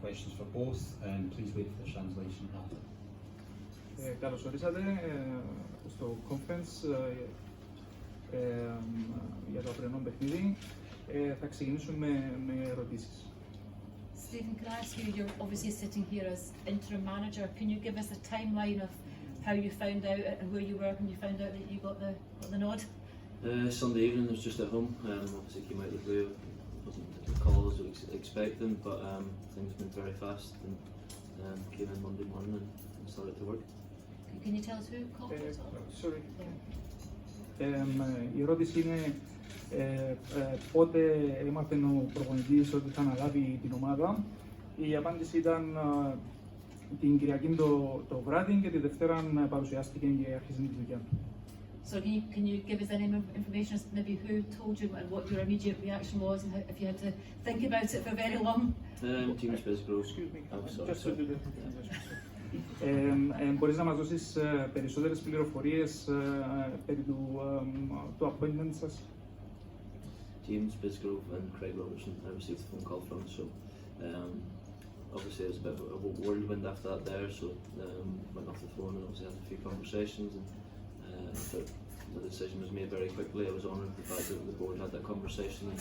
questions for both, and please wait for the translation after. Καλώς ορίσατε στο conference για το αυριανό παιχνίδι. Θα ξεκινήσουμε με ερωτήσεις. Stephen, can I ask you, you're obviously sitting here as interim manager, can you give us a timeline of how you found out and where you were when you found out that you got the nod? Sunday evening, I was just at home, obviously came out of the blue, wasn't the call as I was expecting, but things went very fast and came in Monday morning and started to work. Can you tell us who called it? Sorry. Η ερώτηση είναι πότε έμαθε ο προπονητής ότι θα αναλάβει την ομάδα. Η απάντηση ήταν την Κυριακή το βράδυ και τη Δευτέρα παρουσιάστηκε και άρχισε τη δουλειά του. So can you give us any information as maybe who told you and what your immediate reaction was and if you had to think about it for very long? Team's physical. Excuse me. Oh, Just sorry. to do μπορείς να μας δώσεις περισσότερες πληροφορίες περί του appointment σας? James Bisgrove and Craig Robertson, I received a phone call from, so obviously it was a bit of a whirlwind after that there, so went off the phone and obviously had a few conversations, and the decision was made very quickly. I was honoured with the fact that the board had that conversation and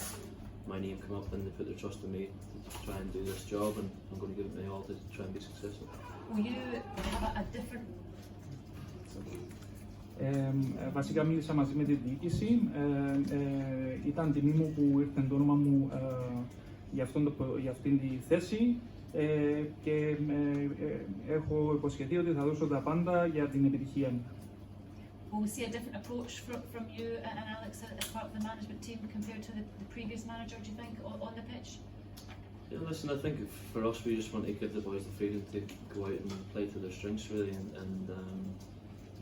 my name came up and they put their trust in me to try and do this job, and I'm going to give it my all to try and be successful. Will you have a different... Βασικά μίλησα μαζί με τη διοίκηση. Ήταν τιμή μου που ήρθε το όνομα μου για αυτήν τη θέση και έχω υποσχεθεί ότι θα δώσω τα πάντα για την επιτυχία μου. Will we see a different approach from you and Alex as part of the management team compared to the previous manager, do you think, on the pitch? Yeah, listen, I think for us we just want to give the boys the freedom to go out and play to their strengths really, and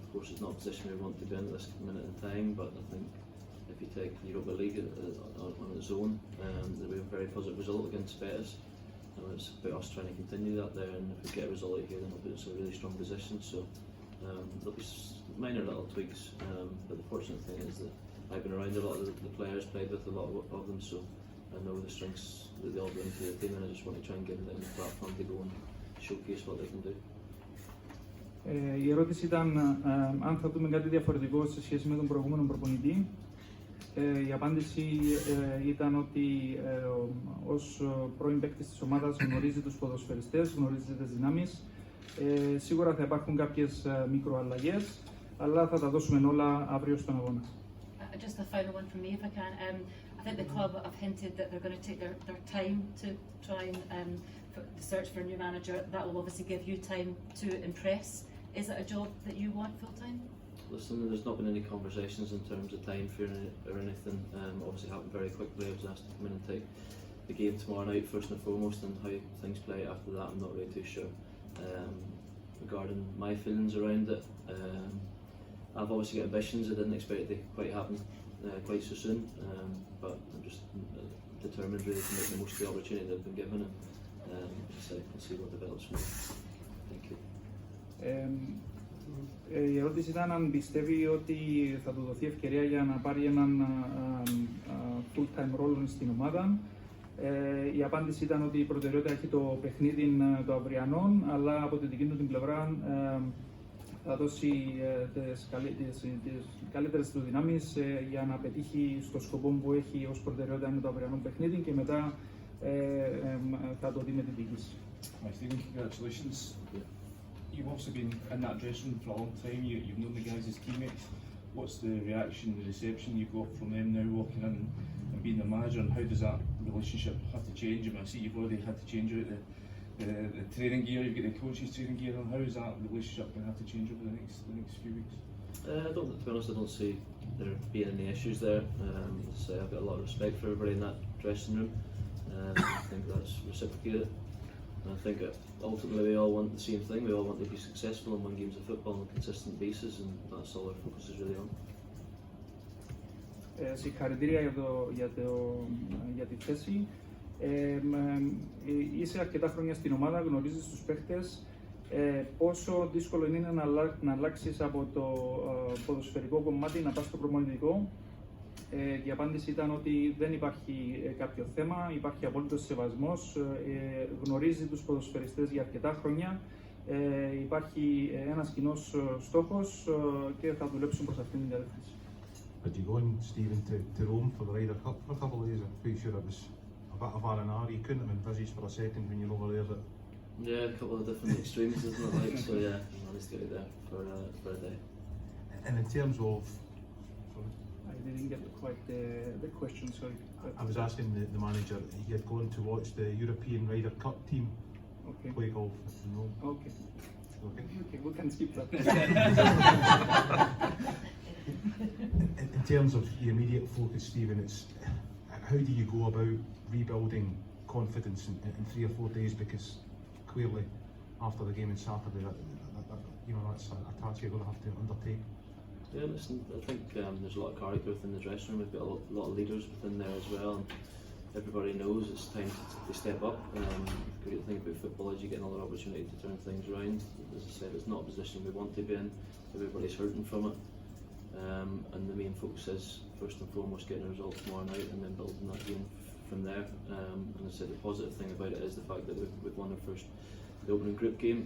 of course it's not a position we want to be in at this minute in time, but I think if you take the Europa League on its own, there was a very positive result against Betis, and it's about us trying to continue that there, and if we get a result out here then it'll put us in a really strong position, so there'll be minor little tweaks, but the fortunate thing is that I've been around a lot of the players, played with a lot of them, so I know the strengths that they all bring to the team, and I just want to try and give them the platform to go and showcase what they can do. Η ερώτηση ήταν αν θα δούμε κάτι διαφορετικό σε σχέση με τον προηγούμενο προπονητή. Η απάντηση ήταν ότι ως πρώην παίκτης της ομάδας γνωρίζει τους ποδοσφαιριστές, γνωρίζει τις δυνάμεις. Σίγουρα θα υπάρχουν κάποιες μικροαλλαγές, αλλά θα τα δώσουμε όλα αύριο στον αγώνα. Just a final one from me, if I can. I think the club have hinted that they're going to take their time to try and search for a new manager. That will obviously give you time to impress. Is it a job that you want full time? Listen, there's not been any conversations in terms of time for or anything. Obviously, it happened very quickly. I was asked to come in and take the game tomorrow night first and foremost, and how things play after that, I'm not really too sure. Regarding my feelings around it, I've obviously got ambitions. I didn't expect it to quite happen quite so soon, but I'm just determined really to make the most of the opportunity that I've been given, and see what develops from there. Thank you. Η ερώτηση ήταν αν πιστεύει ότι θα του δοθεί ευκαιρία για να πάρει έναν full-time ρόλο στην ομάδα. Η απάντηση ήταν ότι η προτεραιότητα έχει το παιχνίδι το αυριανό, αλλά από την δική του την πλευρά θα δώσει τις καλύτερες του δυνάμεις για να πετύχει στο σκοπό που έχει ως προτεραιότητα είναι το αυριανό παιχνίδι και μετά θα το δει με την διοίκηση. Stephen, congratulations. You've obviously been in that dressing room for a long time, you've known the guys as teammates. What's the reaction, the reception you've got from them now walking in and being the manager, and how does that relationship have to change? I mean, I see you've already had to change out the training gear, you've got the coaches' training gear on. How is that relationship going to have to change over the next few weeks? To be honest, I don't see there being any issues there. So I've got a lot of respect for everybody in that dressing room. I think that's reciprocated. And I think ultimately we all want the same thing. We all want to be successful and win games of football on a consistent basis, and that's all our focus is really on. Συγχαρητήρια για τη θέση. Είσαι αρκετά χρόνια στην ομάδα, γνωρίζεις τους παίχτες. Πόσο δύσκολο είναι να αλλάξεις από το ποδοσφαιρικό κομμάτι να πας στο προπονητικό? Και η απάντηση ήταν ότι δεν υπάρχει κάποιο θέμα, υπάρχει απόλυτος σεβασμός, γνωρίζει τους ποδοσφαιριστές για αρκετά χρόνια, υπάρχει ένας κοινός στόχος και θα δουλέψουν προς αυτήν την κατεύθυνση. But you going, Stephen, to Rome for the Ryder Cup for a couple of days? I'm pretty sure it was a bit of R&R. You couldn't have envisaged for a second when you're over there that. Yeah, a couple of different extremes, isn't it? Like, so yeah, I managed to get there for a day. And in terms of, sorry, I didn't get quite the question, sorry. I was asking the manager. He had gone to watch the European Ryder Cup team Okay. play golf. You know. Okay. Okay. Okay, we can skip that. In terms of the immediate focus, Stephen, it's how do you go about rebuilding confidence in 3 or 4 days? Because clearly, after the game on Saturday, that's a task you're going to have to undertake. Yeah, listen, I think there's a lot of character within the dressing room. We've got a lot of leaders within there as well, and everybody knows it's time to step up. The great thing about football is you get another opportunity to turn things around. As I said, it's not a position we want to be in. Everybody's hurting from it. And the main focus is first and foremost getting a result tomorrow night and then building that game from there. And as I said, the positive thing about it is the fact that we've won the opening group game.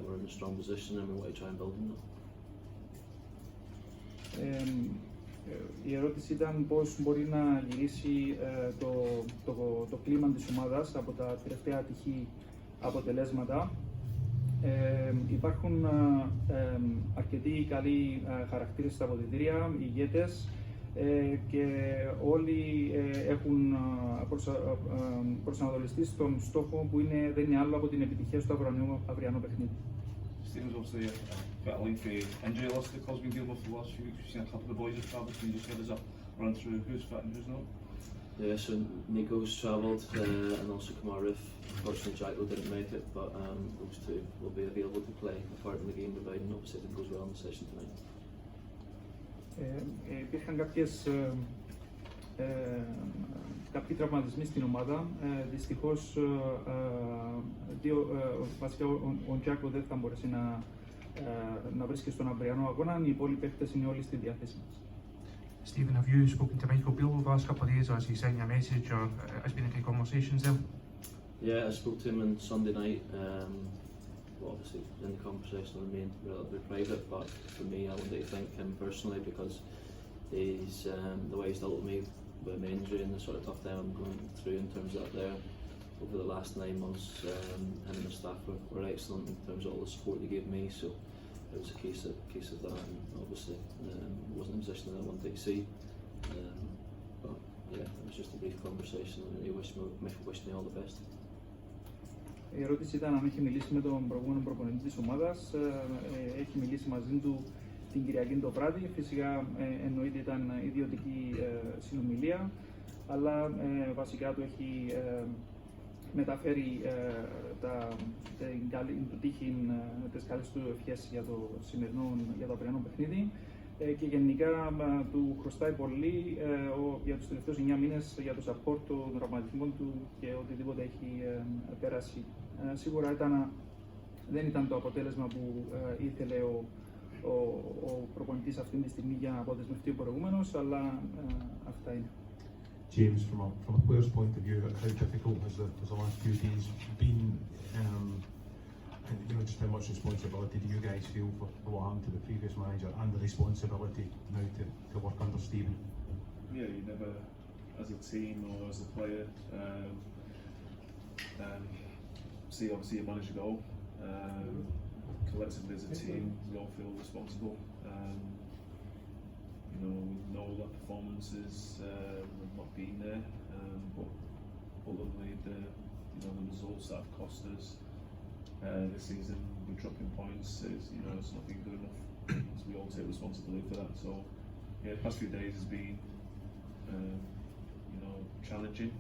We're in a strong position and we want to try and build on that. Η ερώτηση ήταν πώς μπορεί να γυρίσει το κλίμα της ομάδας από τα τελευταία ατυχή αποτελέσματα. Υπάρχουν αρκετοί καλοί χαρακτήρες στα αποδυτήρια, ηγέτες, και όλοι έχουν προσανατολιστεί στον στόχο που δεν είναι άλλο από την επιτυχία στο αυριανό παιχνίδι. Stephen's obviously quite a lengthy injury list the club's been dealing with for the last few weeks. We've seen a couple of the boys have travelled. Can you just give us a run through who's fit and who's not? Yeah, so Nico's travelled and also Kamar Rif. Unfortunately, Jacko didn't make it, but those two will be available to play a part in the game providing obviously it goes well in the session tonight. Υπήρχαν κάποιοι τραυματισμοί στην ομάδα. Δυστυχώς, βασικά ο Τζάκο δεν θα μπορέσει να βρίσκει στον αυριανό αγώνα. Οι υπόλοιποι παίκτες είναι όλοι στη διάθεση μας. Stephen, have you spoken to Michael Beale over the last couple of days, or has he sent you a message, or has been any conversations there? Yeah, I spoke to him on Sunday night. Well, obviously, in the conversation remained relatively private, but for me, I wanted to thank him personally because he's the way he's dealt with me with my injury and the sort of tough time I'm going through in terms of that there. Over the last 9 months, him and the staff were excellent in terms of all the support they gave me. So it was a case of that, and obviously it wasn't a position that I wanted to see. But yeah, it was just a brief conversation, and he wished me all the best. Η ερώτηση ήταν αν έχει μιλήσει με τον προηγούμενο προπονητή της ομάδας. Έχει μιλήσει μαζί του την Κυριακή το βράδυ. Φυσικά εννοείται ήταν ιδιωτική συνομιλία, αλλά βασικά του έχει μεταφέρει την καλή του τύχη, τις καλές του ευχές για το αυριανό παιχνίδι, και γενικά του χρωστάει πολύ για τους τελευταίους 9 μήνες για το support των τραυματισμών του και οτιδήποτε έχει περάσει. Σίγουρα δεν ήταν το αποτέλεσμα που ήθελε ο προπονητής αυτή τη στιγμή για να αποδεσμευτεί ο προηγούμενος, αλλά αυτά είναι. James, from a player's point of view, how difficult has the last few days been? And just how much responsibility do you guys feel for what happened to the previous manager and the responsibility now to work under Stephen? Yeah, you never, as a team or as a player, see obviously your manager go. Collectively as a team, we all feel responsible. We know that performances have not been there, but ultimately the results that have cost us this season, we're dropping points. It's not been good enough. So we all take responsibility for that. So yeah, the past few days has been challenging,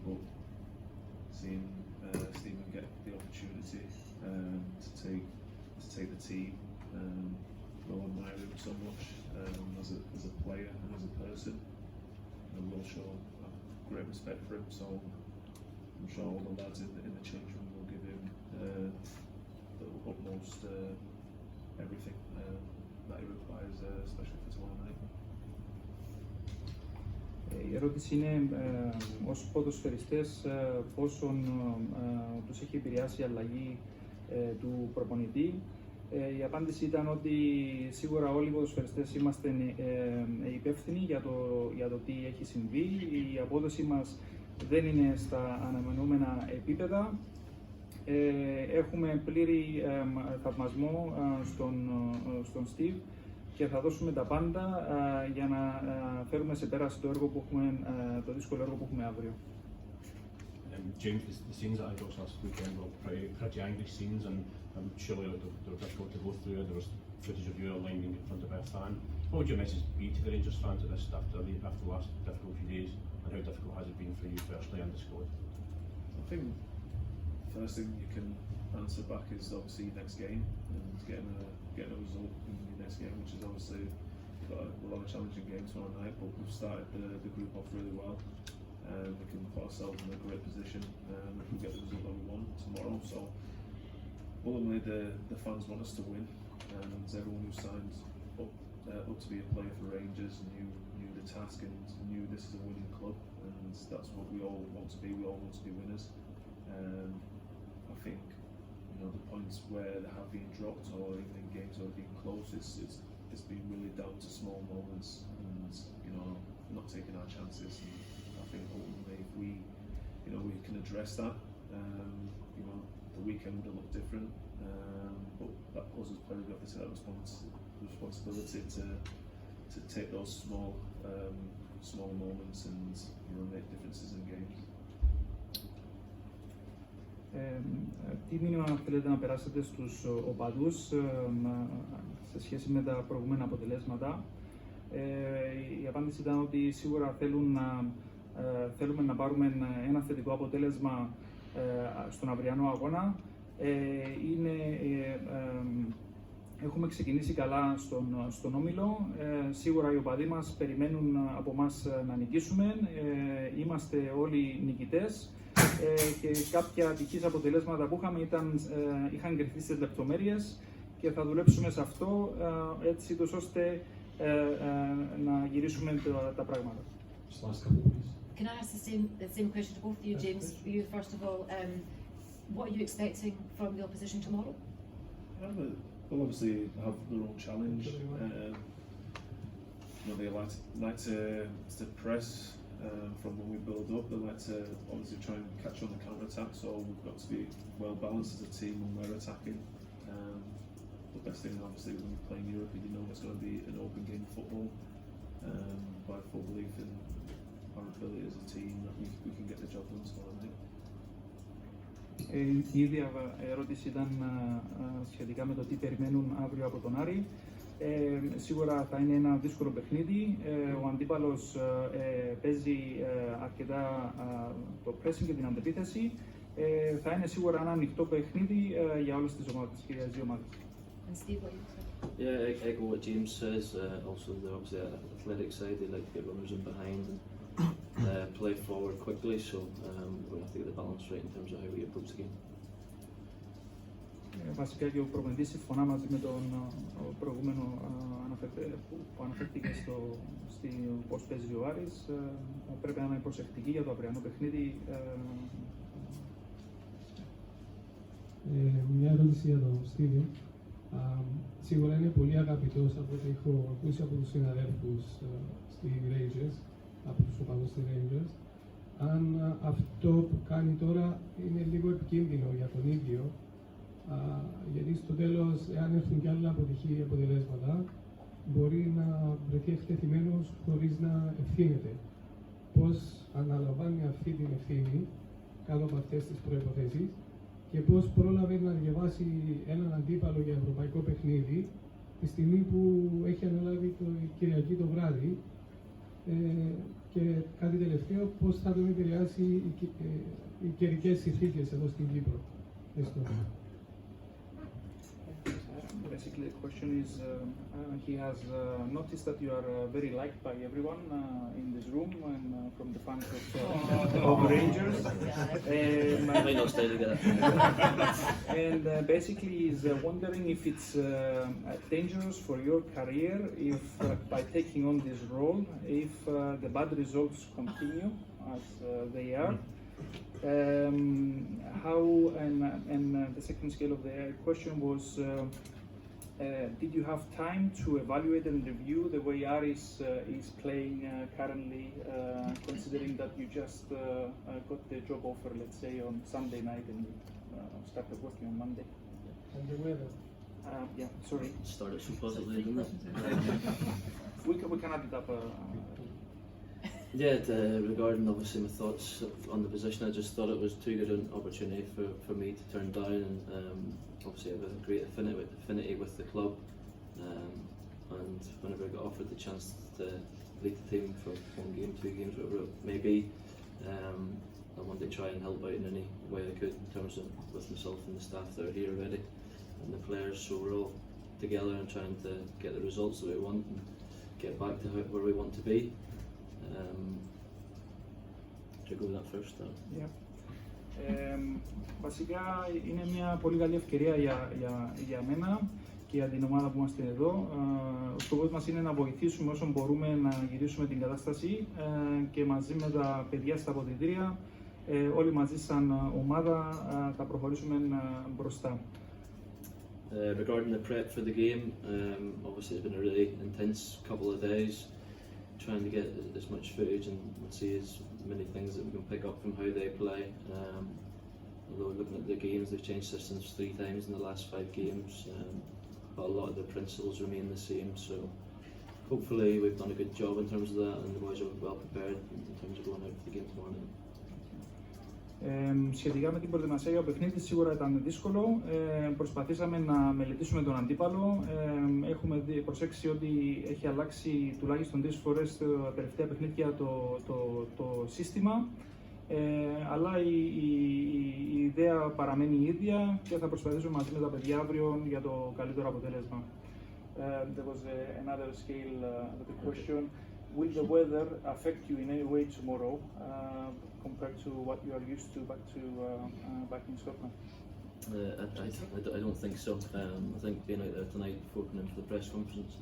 but seeing Stephen get the opportunity to take the team, we'll admire him so much as a player and as a person, and we'll show great respect for him. So I'm sure all the lads in the change room will give him the utmost everything that he requires, especially for tomorrow night. Η ερώτηση είναι, ως ποδοσφαιριστές, πόσον τους έχει επηρεάσει η αλλαγή του προπονητή. Η απάντηση ήταν ότι σίγουρα όλοι οι ποδοσφαιριστές είμαστε υπεύθυνοι για το τι έχει συμβεί. Η απόδοση μας δεν είναι στα αναμενόμενα επίπεδα. Έχουμε πλήρη θαυμασμό στον Steve και θα δώσουμε τα πάντα για να φέρουμε σε πέραση το δύσκολο έργο που έχουμε αύριο. James, the scenes at Ibrox last weekend were pretty angry scenes, and surely they were difficult to go through. There was footage of you lying in front of a fan. What would your message be to the Rangers fans at this after the last difficult few days, and how difficult has it been for you personally and the squad? I think first thing you can answer back is obviously next game and getting a result in the next game, which is obviously got a lot of challenging games tomorrow night, but we've started the group off really well. We can put ourselves in a great position if we get the result that we want tomorrow. So ultimately the fans want us to win, and everyone who signed up to be a player for Rangers knew the task and knew this is a winning club, and that's what we all want to be. We all want to be winners. I think the points where they have been dropped or even in games that have been close, it's been really down to small moments and not taking our chances. And I think ultimately if we can address that, the weekend would have looked different. But that us as players, we have to take that responsibility to take those small moments and make differences in games. Τι μήνυμα θέλετε να περάσετε στους οπαδούς σε σχέση με τα προηγούμενα αποτελέσματα? Η απάντηση ήταν ότι σίγουρα θέλουμε να πάρουμε ένα θετικό αποτέλεσμα στον αυριανό αγώνα. Έχουμε ξεκινήσει καλά στον όμιλο. Σίγουρα οι οπαδοί μας περιμένουν από μας να νικήσουμε. Είμαστε όλοι νικητές. Και κάποια ατυχής αποτελέσματα που είχαν κρυφθεί στις λεπτομέρειες και θα δουλέψουμε σε αυτό έτσι ώστε να γυρίσουμε τα πράγματα. Can I ask the same question to both of you, James? You first of all, what are you expecting from the opposition tomorrow? They'll obviously have their own challenge. They like to press. From when we build up, they like to obviously try and catch on the counter-attack, so we've got to be well balanced as a team when we're attacking. The best thing obviously when you play in Europe, you know it's going to be an open game of football. But I have full belief in our ability as a team that we can get the job done tomorrow night. Η ίδια ερώτηση ήταν σχετικά με το τι περιμένουν αύριο από τον Άρη. Σίγουρα θα είναι ένα δύσκολο παιχνίδι. Ο αντίπαλος παίζει αρκετά το pressing και την αντεπίθεση. Θα είναι σίγουρα ένα ανοιχτό παιχνίδι για όλες τις ομάδες και για τις δύο ομάδες. Yeah, echo what James says. Also, they're obviously an athletic side. They like to get runners in behind and play forward quickly. So we have to get the balance right in terms of how we approach the game. Βασικά και ο προπονητής συμφωνά μαζί με τον προηγούμενο που αναφέρθηκε στο πώς παίζει ο Άρης. Πρέπει να είναι προσεκτικοί για το αυριανό παιχνίδι. Μια ερώτηση για τον Στίβεν. Σίγουρα είναι πολύ αγαπητός από ό,τι έχω ακούσει από τους συναδέλφους στη Rangers, από τους οπαδούς στη Rangers. Αν αυτό που κάνει τώρα είναι λίγο επικίνδυνο για τον ίδιο, γιατί στο τέλος, εάν έρθουν κι άλλα αποτελέσματα, μπορεί να βρεθεί εκτεθειμένος χωρίς να ευθύνεται. Πώς αναλαμβάνει αυτή την ευθύνη κάτω από αυτές τις προϋποθέσεις και πώς πρόλαβε να διαβάσει έναν αντίπαλο για ευρωπαϊκό παιχνίδι τη στιγμή που έχει αναλάβει το Κυριακή το βράδυ, και κάτι τελευταίο, πώς θα τον επηρεάσει οι καιρικές συνθήκες εδώ στην Κύπρο. Ευχαριστώ. basically the question is, he has noticed that you are very liked by everyone in this room and from the fans of Rangers. I might not stay together. And basically is wondering if it's dangerous for your career if by taking on this role, if the bad results continue as they are. How and the second scale of the question was, did you have time to evaluate and review the way Aris is playing currently, considering that you just got the job offer, let's say, on Sunday night and started working on Monday? And the weather. Yeah, sorry. Started so positively, didn't it? We can add it up. Yeah, regarding obviously my thoughts on the position, I just thought it was too good an opportunity for me to turn down, and obviously I have a great affinity with the club, and whenever I got offered the chance to lead the team for 1 game, 2 games, whatever it may be, I wanted to try and help out in any way I could in terms of with myself and the staff that are here already and the players, so we're all together and trying to get the results that we want and get back to where we want to be. Should I go with that first? Yeah. Βασικά είναι μια πολύ καλή ευκαιρία για μένα και για την ομάδα που είμαστε εδώ. Ο σκοπός μας είναι να βοηθήσουμε όσο μπορούμε να γυρίσουμε την κατάσταση και μαζί με τα παιδιά στα αποδυτήρια, όλοι μαζί σαν ομάδα θα προχωρήσουμε μπροστά. Regarding the prep for the game, obviously it's been a really intense couple of days, trying to get as much footage and see as many things that we can pick up from how they play. Although looking at the games, they've changed systems 3 times in the last 5 games, but a lot of the principles remain the same. So hopefully we've done a good job in terms of that, and the boys are well prepared in terms of going out for the game tomorrow night. Σχετικά με την προετοιμασία για το παιχνίδι, σίγουρα ήταν δύσκολο. Προσπαθήσαμε να μελετήσουμε τον αντίπαλο. Έχουμε προσέξει ότι έχει αλλάξει τουλάχιστον 2 φορές τα τελευταία παιχνίδια το σύστημα. Αλλά η ιδέα παραμένει η ίδια και θα προσπαθήσουμε μαζί με τα παιδιά αύριο για το καλύτερο αποτέλεσμα. There was another scale of the question. Will the weather affect you in any way tomorrow compared to what you are used to back in Scotland? I don't think so. I think being out there tonight before coming in for the press conference,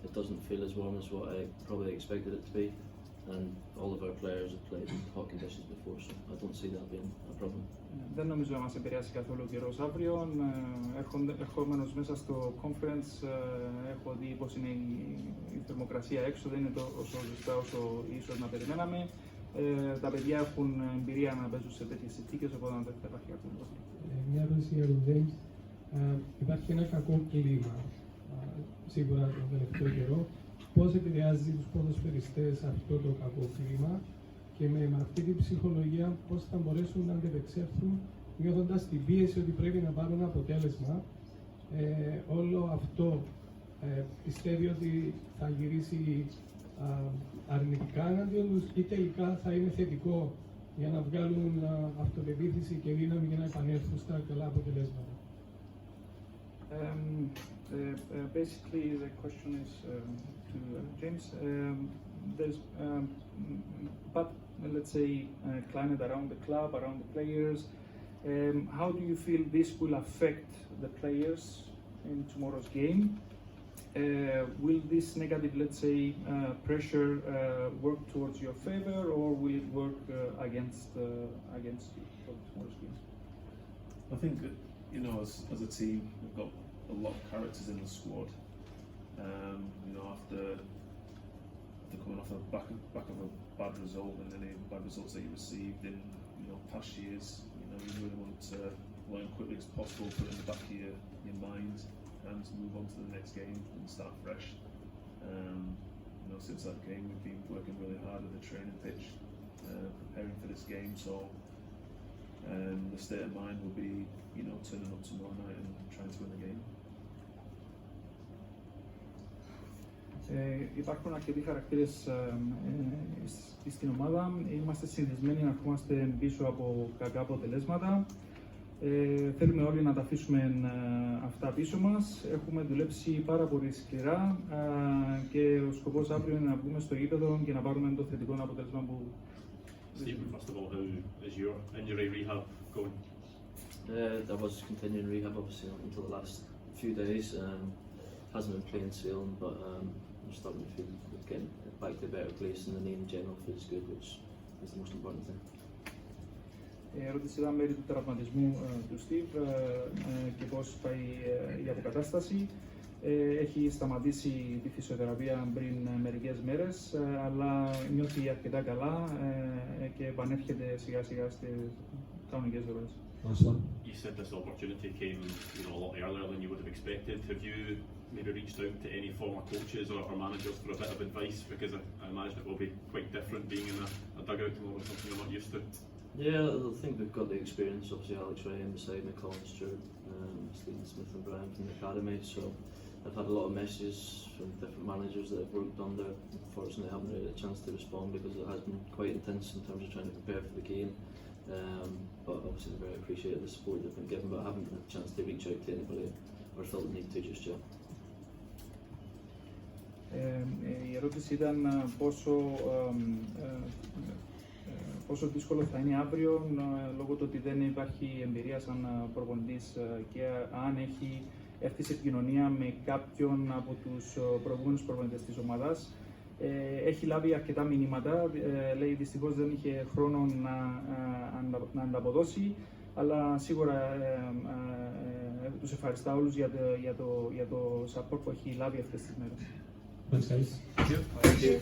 it doesn't feel as warm as what I probably expected it to be, and all of our players have played in hot conditions before, so I don't see that being a problem. Δεν νομίζω να μας επηρεάσει καθόλου ο καιρός αύριο. Ερχόμενος μέσα στο conference έχω δει πώς είναι η θερμοκρασία έξω, δεν είναι τόσο ζεστά όσο ίσως να περιμέναμε. Τα παιδιά έχουν εμπειρία να παίζουν σε τέτοιες συνθήκες, οπότε δεν θα υπάρχει κάποιο πρόβλημα. Μια ερώτηση για τον James. Υπάρχει ένα κακό κλίμα, σίγουρα τον τελευταίο καιρό. Πώς επηρεάζει τους ποδοσφαιριστές αυτό το κακό κλίμα και με αυτή την ψυχολογία πώς θα μπορέσουν να αντεπεξέλθουν νιώθοντας την πίεση ότι πρέπει να πάρουν αποτέλεσμα. Όλο αυτό πιστεύει ότι θα γυρίσει αρνητικά εναντίον τους ή τελικά θα είναι θετικό για να βγάλουν αυτοπεποίθηση και δύναμη για να επανέλθουν στα καλά αποτελέσματα. Basically, the question is to James. There's but let's say climate around the club, around the players. How do you feel this will affect the players in tomorrow's game? Will this negative, let's say, pressure work towards your favor, or will it work against you for tomorrow's game? I think that, you know, as a team, we've got a lot of characters in the squad. You know, after coming off the back of a bad result and any bad results that you received in, you know, past years, you know, you really want to learn quickly as possible, put it in the back of your mind, and to move on to the next game and start fresh. You know, since that game, we've been working really hard at the training pitch, preparing for this game. So the state of mind will be, you know, turning up tomorrow night and trying to win the game. Υπάρχουν αρκετοί χαρακτήρες στην ομάδα. Είμαστε συνηθισμένοι να ερχόμαστε πίσω από κακά αποτελέσματα. Θέλουμε όλοι να τα αφήσουμε αυτά πίσω μας. Έχουμε δουλέψει πάρα πολύ σκληρά και ο σκοπός αύριο είναι να βγούμε στο γήπεδο και να πάρουμε το θετικό αποτέλεσμα που... Stephen, first of all, how is your injury rehab going? I was continuing rehab obviously until the last few days. Hasn't been plain sailing, but I'm starting to feel getting back to a better place, and the knee in general feels good, which is the most important thing. Ερώτηση ήταν μέρη του τραυματισμού του Στίβ και πώς πάει η αποκατάσταση. Έχει σταματήσει τη φυσιοθεραπεία πριν μερικές μέρες, αλλά νιώθει αρκετά καλά και επανέρχεται σιγά σιγά στις κανονικές ζωές. You said this opportunity came, a lot earlier than you would have expected. Have you maybe reached out to any former coaches or managers for a bit of advice? Because I imagine it will be quite different being in a dugout and all something you're not used to. Yeah, I think we've got the experience. Obviously, Alex Ryan beside me, Colin Stewart, Stephen Smith and Brian from the academy. So I've had a lot of messages from different managers that I've worked under. Unfortunately, I haven't really had a chance to respond because it has been quite intense in terms of trying to prepare for the game. But obviously, I'm very appreciative of the support they've been given, but I haven't had a chance to reach out to anybody or felt the need to just yet. Η ερώτηση ήταν πόσο δύσκολο θα είναι αύριο λόγω του ότι δεν υπάρχει εμπειρία σαν προπονητής και αν έχει έρθει σε επικοινωνία με κάποιον από τους προηγούμενους προπονητές της ομάδας. Έχει λάβει αρκετά μηνύματα, λέει δυστυχώς δεν είχε χρόνο να ανταποδώσει, αλλά σίγουρα τους ευχαριστώ όλους για το support που έχει λάβει αυτές τις μέρες. Thanks, guys. Thank you.